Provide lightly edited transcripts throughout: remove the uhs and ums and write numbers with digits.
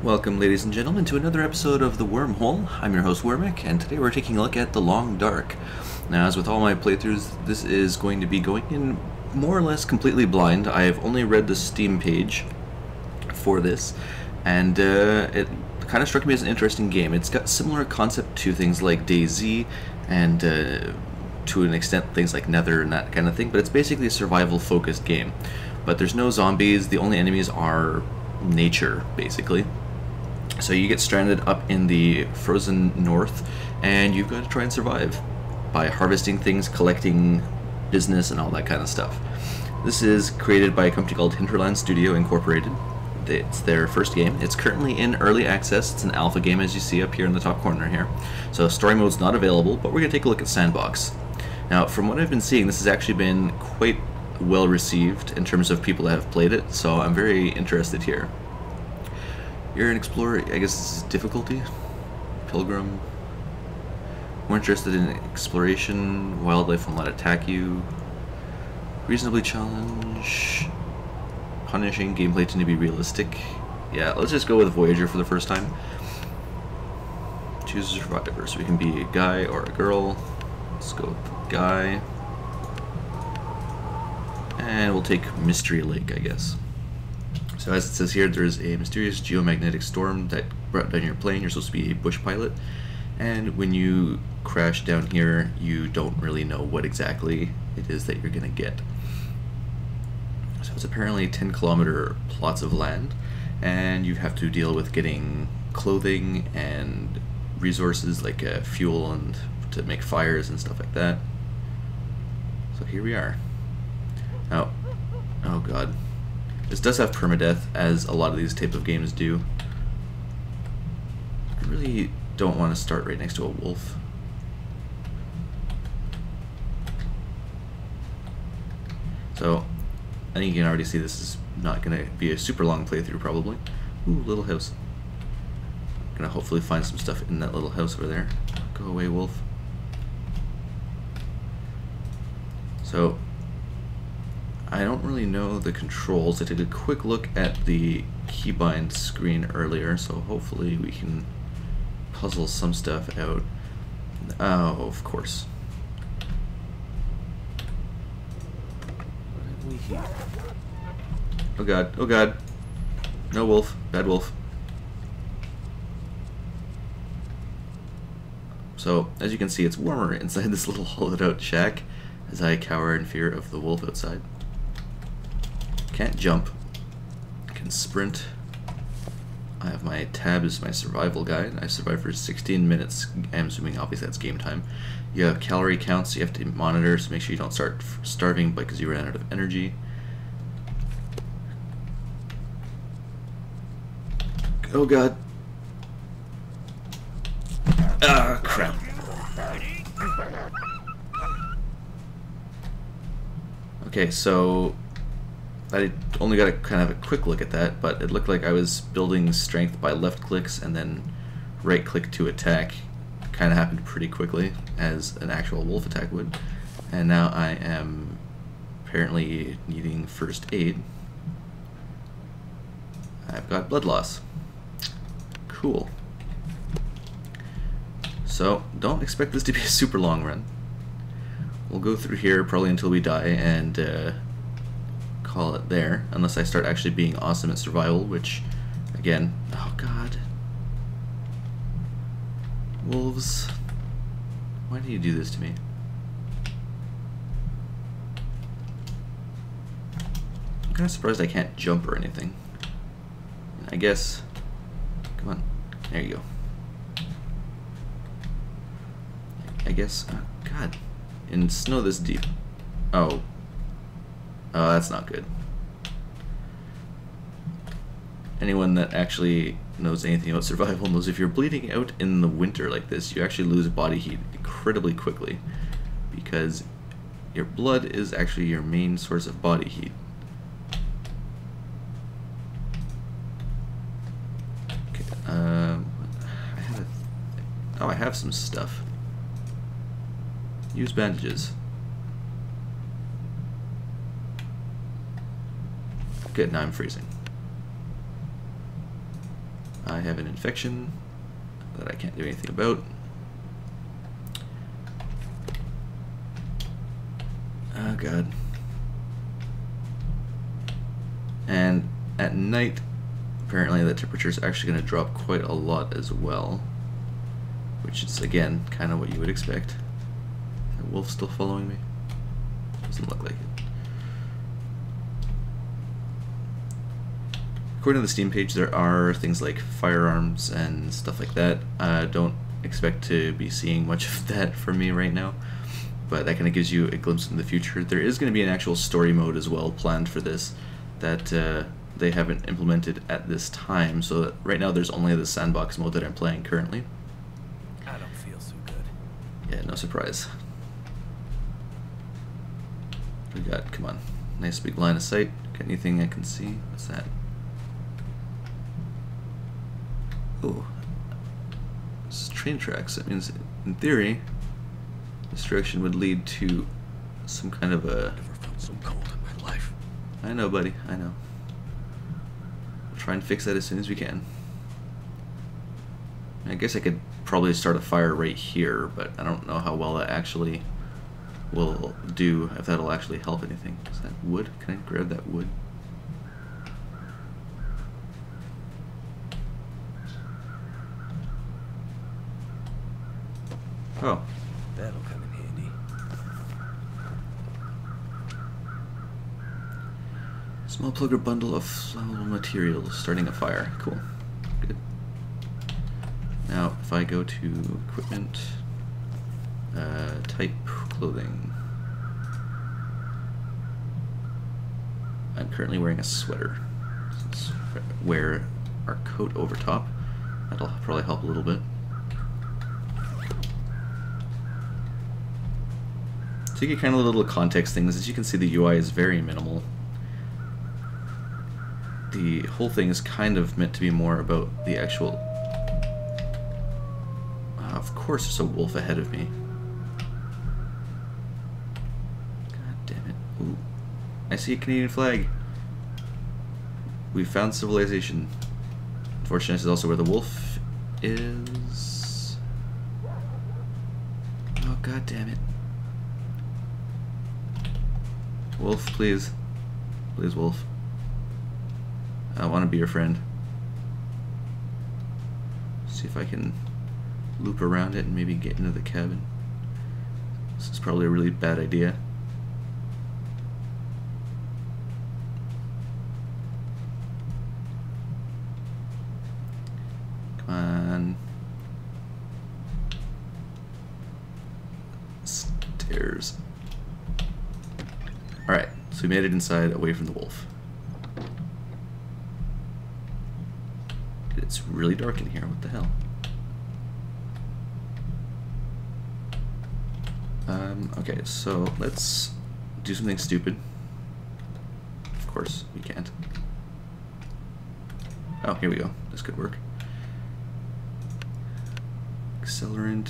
Welcome, ladies and gentlemen, to another episode of the Wormhole. I'm your host, Wormeck, and today we're taking a look at The Long Dark. Now, as with all my playthroughs, this is going to be going in more or less completely blind. I have only read the Steam page for this, and it kind of struck me as an interesting game. It's got similar concept to things like DayZ, and to an extent things like Nether and that kind of thing, but it's basically a survival-focused game. But there's no zombies, the only enemies are nature, basically. So you get stranded up in the frozen north, and you've got to try and survive by harvesting things, collecting business, and all that kind of stuff. This is created by a company called Hinterland Studio Inc. It's their first game. It's currently in early access. It's an alpha game, as you see up here in the top corner here. So story mode's not available, but we're going to take a look at Sandbox. Now, from what I've been seeing, this has actually been quite well received in terms of people that have played it, so I'm very interested here. You're an explorer, I guess this is difficulty, pilgrim, more interested in exploration, wildlife will not attack you, reasonably challenge, punishing, gameplay tend to be realistic. Yeah, let's just go with Voyager for the first time. Choose a survivor, so we can be a guy or a girl. Let's go with the guy. And we'll take Mystery Lake, I guess. So as it says here, there's a mysterious geomagnetic storm that brought down your plane. You're supposed to be a bush pilot, and when you crash down here, you don't really know what exactly it is that you're going to get. So it's apparently 10-kilometer plots of land, and you have to deal with getting clothing and resources like fuel and to make fires and stuff like that. So here we are. Now, oh god. This does have permadeath, as a lot of these type of games do. I really don't want to start right next to a wolf. So, I think you can already see this is not going to be a super long playthrough, probably. Ooh, little house. I'm going to hopefully find some stuff in that little house over there. Go away, wolf. So, I don't really know the controls. I took a quick look at the keybind screen earlier, so hopefully we can puzzle some stuff out. Oh, of course. What have we here? Oh god, oh god. No wolf, bad wolf. So, as you can see, it's warmer inside this little hollowed out shack as I cower in fear of the wolf outside. Can't jump, can sprint. I have my tab as my survival guide. I survived for 16 minutes. I'm assuming obviously that's game time. You have calorie counts you have to monitor, so make sure you don't start starving because you ran out of energy. Oh god. Ah, crap. Okay, so I only got a kind of a quick look at that, but it looked like I was building strength by left clicks and then right click to attack. Kind of happened pretty quickly, as an actual wolf attack would. And now I am apparently needing first aid. I've got blood loss. Cool. So don't expect this to be a super long run. We'll go through here probably until we die and call it there, unless I start actually being awesome at survival, which, again, oh god. Wolves, why do you do this to me? I'm kind of surprised I can't jump or anything. I guess, come on, there you go. I guess, oh god, in snow this deep, oh, that's not good. Anyone that actually knows anything about survival knows if you're bleeding out in the winter like this, you actually lose body heat incredibly quickly, because your blood is actually your main source of body heat. Okay, I have some stuff. Use bandages. Good, now I'm freezing. I have an infection that I can't do anything about. Oh god. And at night, apparently the temperature is actually going to drop quite a lot as well, which is again kind of what you would expect. Is that wolf still following me? Doesn't look like it. According to the Steam page, there are things like firearms and stuff like that. Don't expect to be seeing much of that from me right now, but that kind of gives you a glimpse into the future. There is going to be an actual story mode as well planned for this that they haven't implemented at this time, so that right now there's only the sandbox mode that I'm playing currently. I don't feel so good. Yeah, no surprise. What do we got? Come on. Nice big line of sight. Got anything I can see? What's that? Oh. This is train tracks. That means, in theory, this direction would lead to some kind of a... Never felt so cold in my life. I know, buddy. I know. We'll try and fix that as soon as we can. I guess I could probably start a fire right here, but I don't know how well that actually will do, if that'll actually help anything. Is that wood? Can I grab that wood? Oh. That'll come in handy. Small plug or bundle of flammable materials, starting a fire. Cool. Good. Now, if I go to equipment, type clothing. I'm currently wearing a sweater. Let's wear our coat over top. That'll probably help a little bit. To get kind of little context things, as you can see, the UI is very minimal. The whole thing is kind of meant to be more about the actual... of course there's a wolf ahead of me. God damn it. Ooh. I see a Canadian flag. We found civilization. Unfortunately, this is also where the wolf is. Oh, god damn it. Wolf, please. Please, wolf. I want to be your friend. See if I can loop around it and maybe get into the cabin. This is probably a really bad idea. Come on. Stairs. Alright, so we made it inside, away from the wolf. It's really dark in here, what the hell? Okay, so let's do something stupid. Of course, we can't. Oh, here we go. This could work. Accelerant,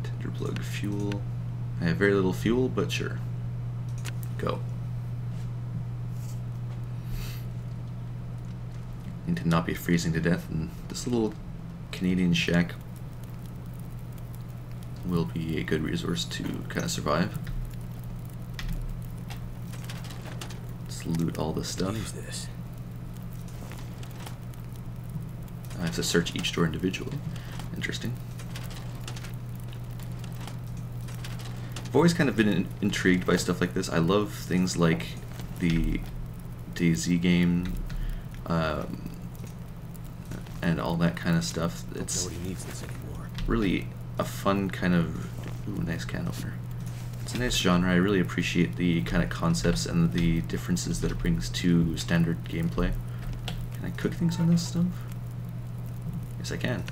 tinder plug, fuel. I have very little fuel, but sure. Go. Need to not be freezing to death, and this little Canadian shack will be a good resource to kind of survive. Let's loot all this stuff. Use this. I have to search each door individually. Interesting. I've always kind of been intrigued by stuff like this. I love things like the DayZ game, and all that kind of stuff. It's Nobody needs this anymore. really a fun kind of... Ooh, nice can opener. It's a nice genre. I really appreciate the kind of concepts and the differences that it brings to standard gameplay. Can I cook things on this stuff? Yes, I can.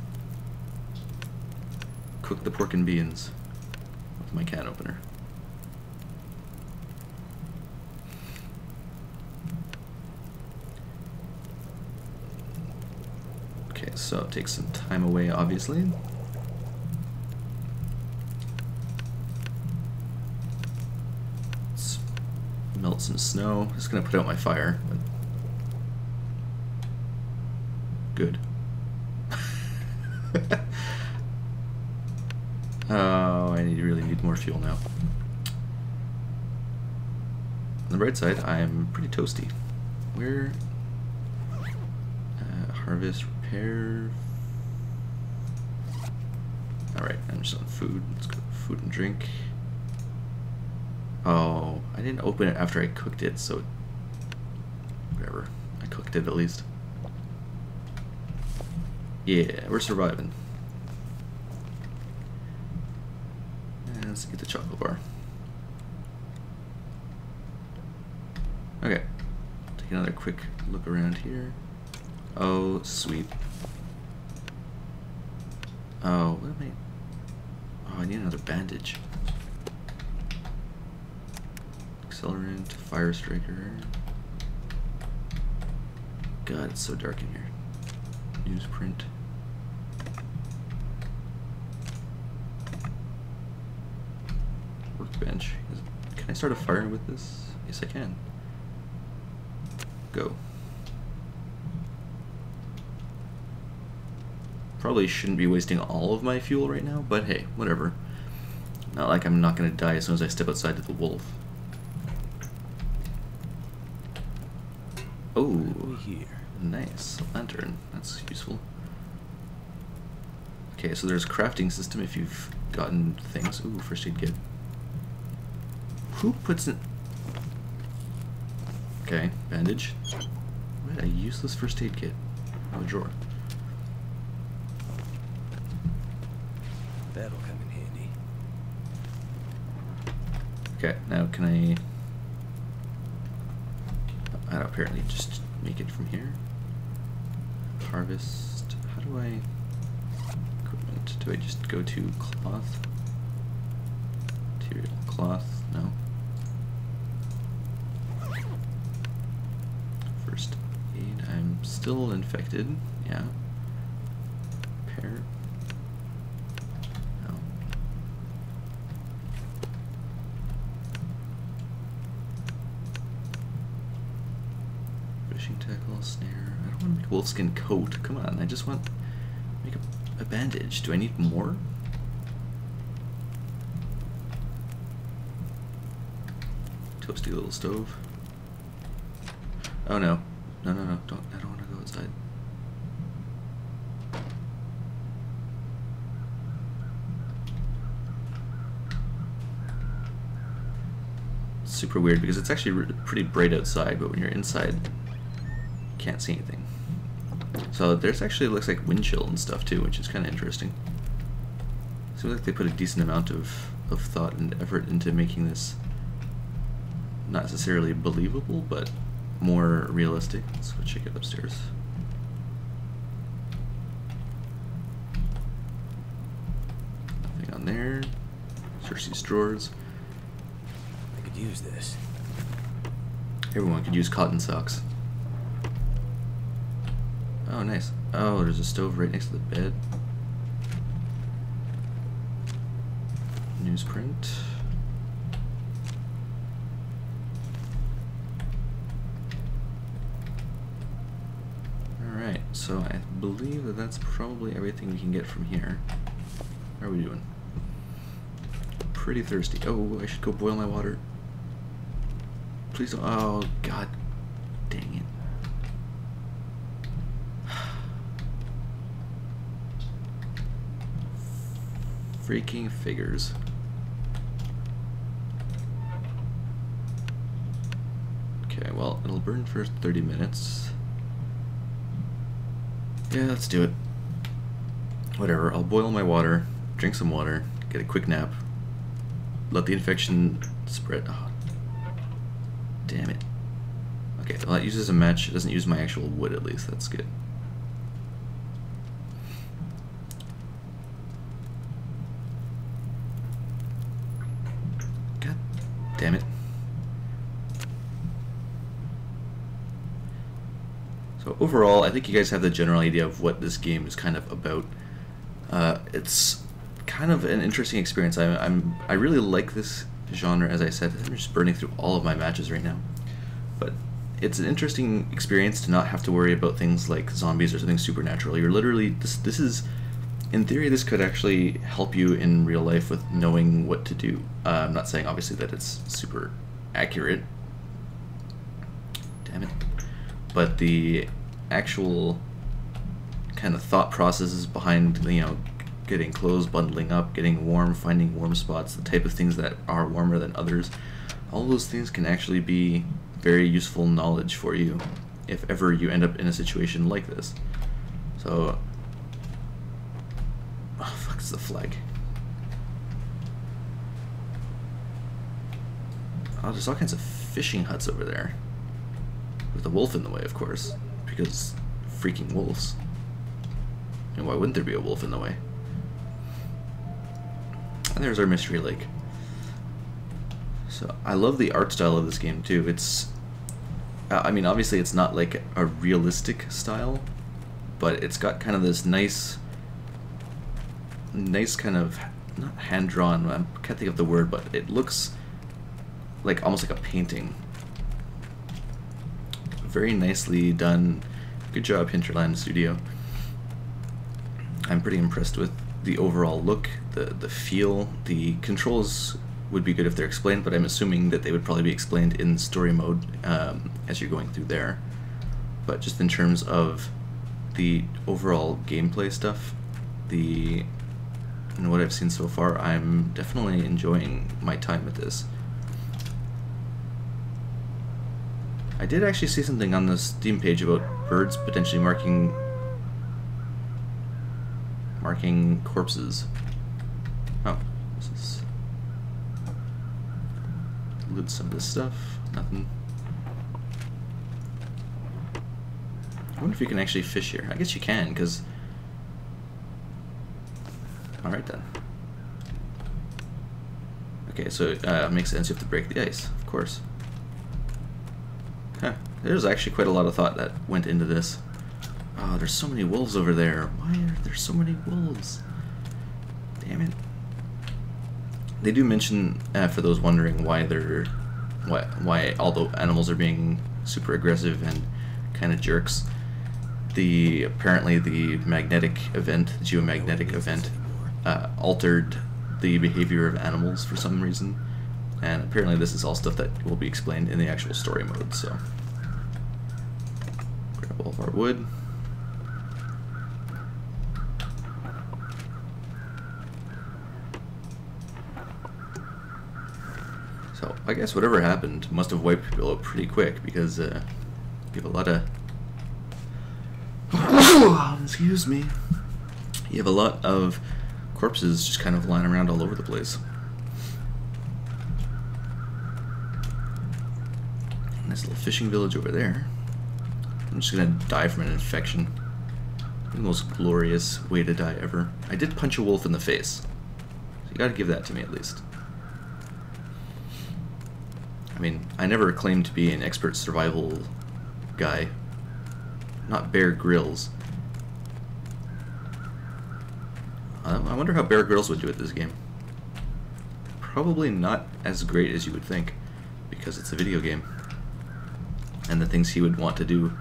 Cook the pork and beans with my can opener. Okay, so take some time away, obviously. Let's melt some snow. Just gonna put out my fire, but good. Oh, I really need more fuel now. On the bright side, I'm pretty toasty. Where? Harvest, repair. Alright, I'm just on food. Let's go food and drink. Oh, I didn't open it after I cooked it, so whatever. I cooked it at least. Yeah, we're surviving. And let's get the chocolate bar. Okay, take another quick look around here. Oh, sweet. Oh, what am I? Oh, I need another bandage. Accelerant, fire striker. God, it's so dark in here. Newsprint. Workbench. Can I start a fire with this? Yes, I can. Go. Probably shouldn't be wasting all of my fuel right now, but hey, whatever. Not like I'm not gonna die as soon as I step outside to the wolf. Oh, here. Nice. A lantern. That's useful. Okay, so there's a crafting system if you've gotten things. Ooh, first aid kit. Who puts in... Okay, bandage. What a useless first aid kit. Oh, a drawer. That'll come in handy. Okay, now can I... I'll apparently just make it from here. Harvest. How do I... Equipment. Do I just go to cloth? Material. Cloth. No. First aid. I'm still infected. Yeah. Repair. No. Fishing tackle, snare. I don't want to make a wolfskin coat. Come on, I just want to make a bandage. Do I need more? Toasty little stove. Oh no. No, no, no. I don't want to go outside. It's super weird because it's actually pretty bright outside, but when you're inside, you can't see anything. So there's actually, looks like wind chill and stuff too, which is kind of interesting. Seems like they put a decent amount of thought and effort into making this not necessarily believable, but more realistic. Let's go check it upstairs. Nothing on there. Search these drawers. I could use this. Everyone could use cotton socks. Oh, nice. Oh, there's a stove right next to the bed. Newsprint. Alright, so I believe that that's probably everything we can get from here. How are we doing? Pretty thirsty. Oh, I should go boil my water. Please don't. Oh, god dang it. Freaking figures. Okay, well, it'll burn for 30 minutes. Yeah, let's do it. Whatever, I'll boil my water, drink some water, get a quick nap, let the infection spread. Oh, damn it. Okay, well, that uses a match. It doesn't use my actual wood, at least. That's good. God damn it. So overall, I think you guys have the general idea of what this game is kind of about. It's kind of an interesting experience. I really like this genre. As I said, I'm just burning through all of my matches right now. But it's an interesting experience to not have to worry about things like zombies or something supernatural. You're literally this is in theory, this could actually help you in real life with knowing what to do. I'm not saying, obviously, that it's super accurate. Damn it. But the actual kind of thought processes behind, you know, getting clothes, bundling up, getting warm, finding warm spots, the type of things that are warmer than others, all those things can actually be very useful knowledge for you if ever you end up in a situation like this. So, oh fuck, it's the flag. Oh, there's all kinds of fishing huts over there. With a wolf in the way, of course, because freaking wolves. And why wouldn't there be a wolf in the way? And there's our mystery lake. So I love the art style of this game too. It's, I mean, obviously it's not like a realistic style, but it's got kind of this nice kind of, not hand-drawn, I can't think of the word, but it looks like almost like a painting. Very nicely done. Good job, Hinterland Studio. I'm pretty impressed with the overall look, the feel. The controls would be good if they're explained, but I'm assuming that they would probably be explained in story mode as you're going through there. But just in terms of the overall gameplay stuff, and what I've seen so far, I'm definitely enjoying my time with this. I did actually see something on the Steam page about birds potentially marking corpses. Oh, this is loot some of this stuff. Nothing. I wonder if you can actually fish here. I guess you can, because. All right then. Okay, so it makes sense. You have to break the ice, of course. Huh. There's actually quite a lot of thought that went into this. Oh, there's so many wolves over there. Why are there so many wolves? Damn it. They do mention, for those wondering why all the animals are being super aggressive and kind of jerks, apparently the magnetic event, the geomagnetic event, altered the behavior of animals for some reason. And apparently this is all stuff that will be explained in the actual story mode, so. Grab all of our wood. So, I guess whatever happened must have wiped people out pretty quick, because you have a lot of... excuse me. You have a lot of corpses just kind of lying around all over the place. Nice little fishing village over there. I'm just gonna die from an infection. The most glorious way to die ever. I did punch a wolf in the face, so you gotta give that to me at least. I mean, I never claimed to be an expert survival guy. Not Bear Grylls. I wonder how Bear Grylls would do at this game. Probably not as great as you would think, because it's a video game. And the things he would want to do,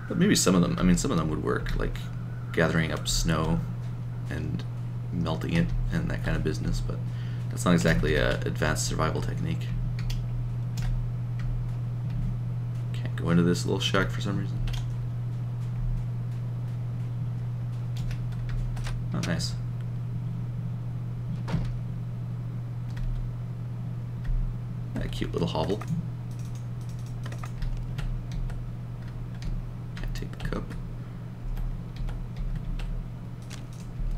but maybe some of them, I mean, some of them would work, like gathering up snow and melting it and that kind of business, but that's not exactly an advanced survival technique. Can't go into this little shack for some reason. Oh, nice. A cute little hovel. Cup.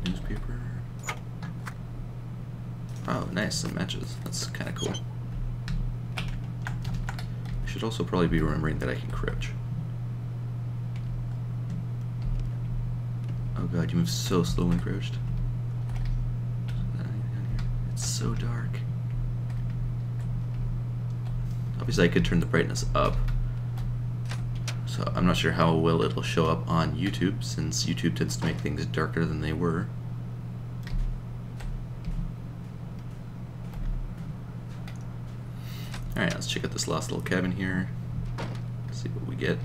Newspaper. Oh, nice, some matches. That's kind of cool. I should also probably be remembering that I can crouch. Oh god, you move so slow when crouched. It's so dark. Obviously I could turn the brightness up. So I'm not sure how well it'll show up on YouTube, since YouTube tends to make things darker than they were. Alright, let's check out this last little cabin here. See what we get.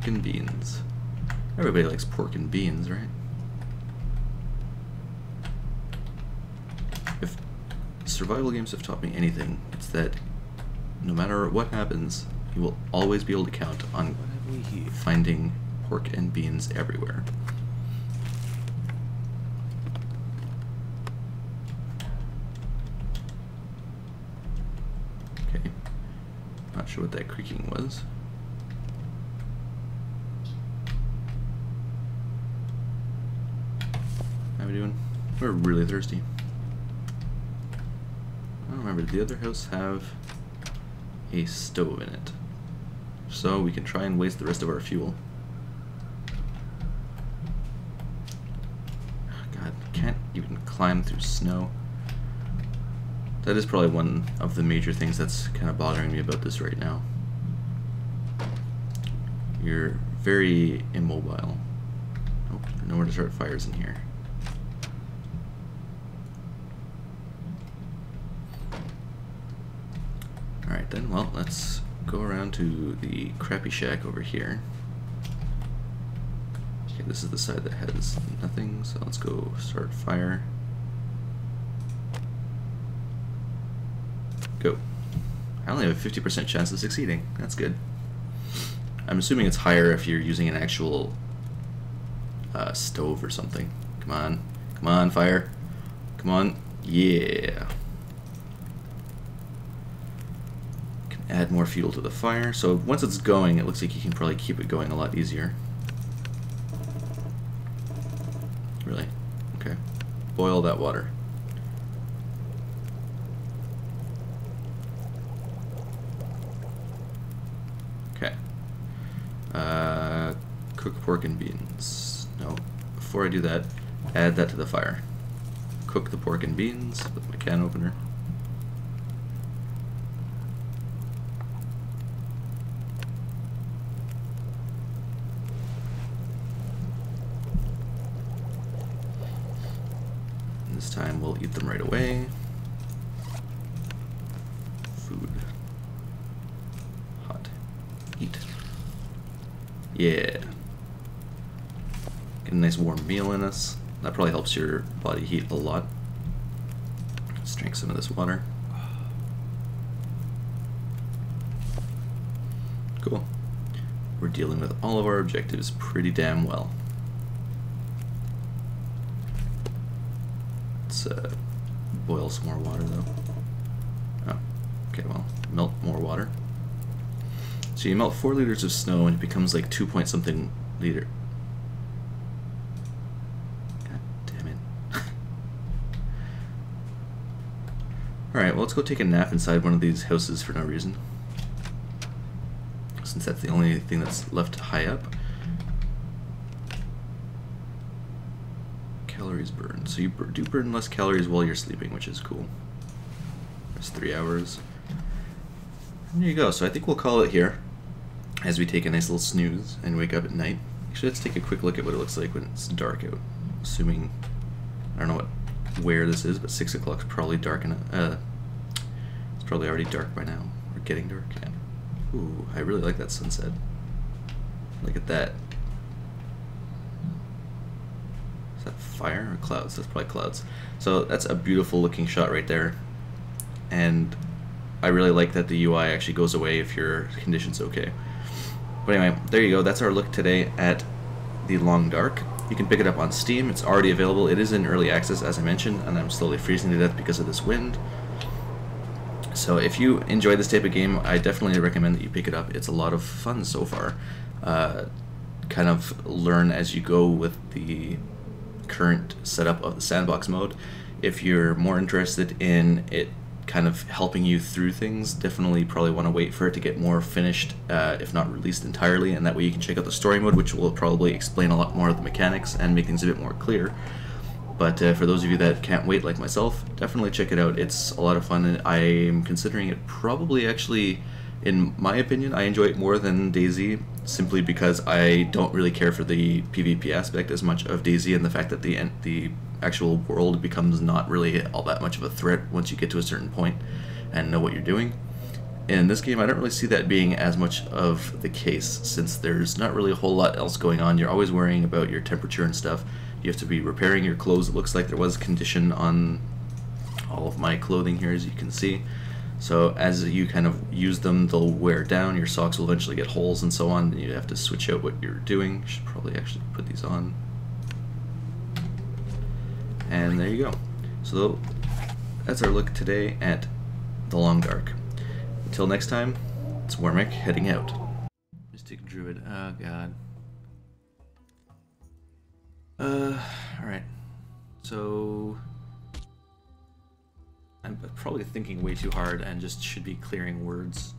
Pork and beans. Everybody likes pork and beans, right? If survival games have taught me anything, it's that no matter what happens, you will always be able to count on finding pork and beans everywhere. Okay, not sure what that creaking was. How are we doing? We're really thirsty. I don't remember, did the other house have a stove in it? So we can try and waste the rest of our fuel. God, can't even climb through snow. That is probably one of the major things that's kind of bothering me about this right now. You're very immobile. Oh, nowhere to start fires in here. Alright then, well, let's go around to the crappy shack over here. Okay, this is the side that has nothing, so let's go start fire. Go. I only have a 50% chance of succeeding. That's good. I'm assuming it's higher if you're using an actual stove or something. Come on. Come on, fire. Come on. Yeah. Add more fuel to the fire. So once it's going, it looks like you can probably keep it going a lot easier. Really? Okay. Boil that water. Okay. Cook pork and beans. No. Before I do that, add that to the fire. Cook the pork and beans with my can opener. This time we'll eat them right away. Food. Hot. Eat. Yeah. Get a nice warm meal in us. That probably helps your body heat a lot. Let's drink some of this water. Cool. We're dealing with all of our objectives pretty damn well. Let's boil some more water though. Oh, okay, well, melt more water. So you melt 4 liters of snow and it becomes like 2 point something liter. God damn it. Alright, well, let's go take a nap inside one of these houses for no reason. Since that's the only thing that's left high up. Calories burned. So you do burn less calories while you're sleeping, which is cool. That's 3 hours. And there you go. So I think we'll call it here as we take a nice little snooze and wake up at night. Actually, let's take a quick look at what it looks like when it's dark out. Assuming, I don't know where this is, but 6 o'clock's probably dark enough. It's probably already dark by now. Or getting dark. Yeah. Ooh, I really like that sunset. Look at that. Is that fire or clouds? That's probably clouds. So that's a beautiful looking shot right there. And I really like that the UI actually goes away if your condition's okay. But anyway, there you go. That's our look today at The Long Dark. You can pick it up on Steam. It's already available. It is in early access, as I mentioned, and I'm slowly freezing to death because of this wind. So if you enjoy this type of game, I definitely recommend that you pick it up. It's a lot of fun so far. Kind of learn as you go with the current setup of the sandbox mode. If you're more interested in it kind of helping you through things, definitely probably want to wait for it to get more finished, if not released entirely, and that way you can check out the story mode, which will probably explain a lot more of the mechanics and make things a bit more clear. But for those of you that can't wait like myself, definitely check it out. It's a lot of fun, and I'm considering it probably actually, in my opinion, I enjoy it more than DayZ, simply because I don't really care for the PvP aspect as much of DayZ, and the fact that the actual world becomes not really all that much of a threat once you get to a certain point and know what you're doing. In this game, I don't really see that being as much of the case, since there's not really a whole lot else going on. You're always worrying about your temperature and stuff. You have to be repairing your clothes. It looks like there was condition on all of my clothing here, as you can see. So as you kind of use them, they'll wear down. Your socks will eventually get holes and so on. You have to switch out what you're doing. You should probably actually put these on. And there you go. So that's our look today at the Long Dark. Until next time, it's Wormeck heading out. Mystic Druid, oh god. Alright. So I'm probably thinking way too hard and just should be clearing words.